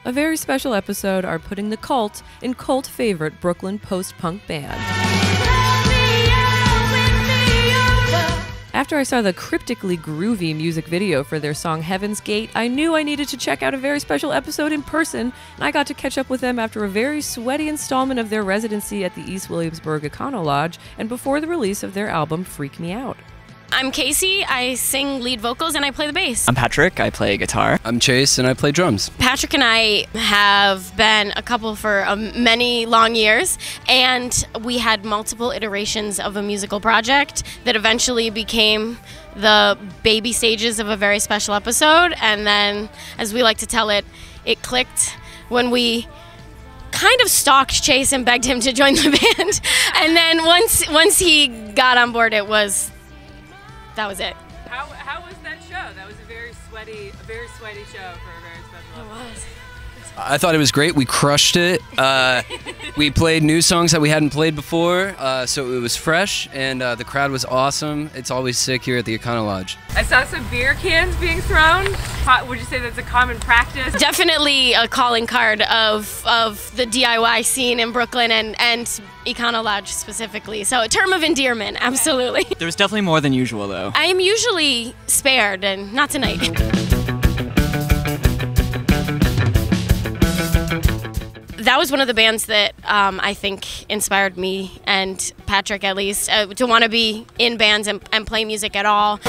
A very special episode are putting the cult in cult favorite Brooklyn post-punk band. After I saw the cryptically groovy music video for their song Heaven's Gate, I knew I needed to check out a very special episode in person, and I got to catch up with them after a very sweaty installment of their residency at the East Williamsburg Econo Lodge and before the release of their album Freak Me Out. I'm Casey, I sing lead vocals and I play the bass. I'm Patrick, I play guitar. I'm Chase and I play drums. Patrick and I have been a couple for many long years, and we had multiple iterations of a musical project that eventually became the baby stages of a very special episode, and then, as we like to tell it, it clicked when we kind of stalked Chase and begged him to join the band, and then once he got on board, that was it. How was that show? That was a very sweaty show for a very special episode. It was. I thought it was great. We crushed it. We played new songs that we hadn't played before, so it was fresh, and the crowd was awesome. It's always sick here at the Econo Lodge. I saw some beer cans being thrown. Would you say that's a common practice? Definitely a calling card of the DIY scene in Brooklyn and Econo Lodge specifically. So a term of endearment, absolutely. There was definitely more than usual though. I am usually spared, and not tonight. That was one of the bands that I think inspired me and Patrick, at least, to want to be in bands and play music at all.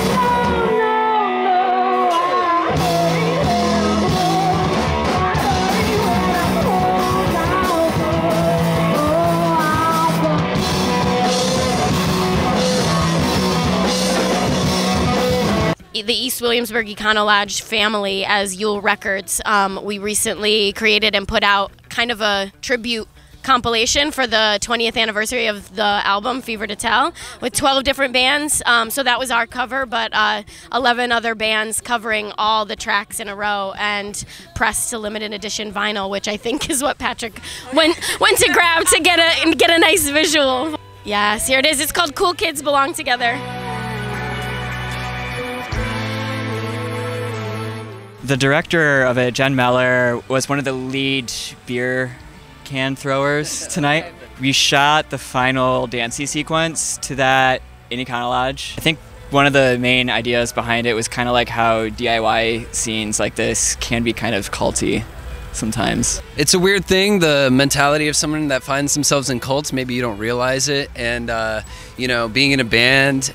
The East Williamsburg Econo Lodge family, as Yule Records, we recently created and put out kind of a tribute compilation for the 20th anniversary of the album Fever to Tell with 12 different bands. So that was our cover, but 11 other bands covering all the tracks in a row and pressed to limited edition vinyl, which I think is what Patrick went to grab to get a nice visual. Yes, here it is. It's called Cool Kids Belong Together. The director of it, Jen Meller, was one of the lead beer can throwers tonight. We shot the final dancey sequence to that in Econo Lodge. I think one of the main ideas behind it was kind of like how DIY scenes like this can be kind of culty sometimes. It's a weird thing, the mentality of someone that finds themselves in cults. Maybe you don't realize it, and you know, being in a band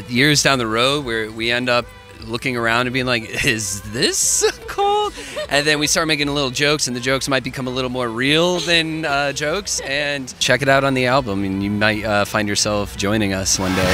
years down the road where we end up looking around and being like, is this cool? And then we start making little jokes, and the jokes might become a little more real than jokes. And check it out on the album, and you might find yourself joining us one day.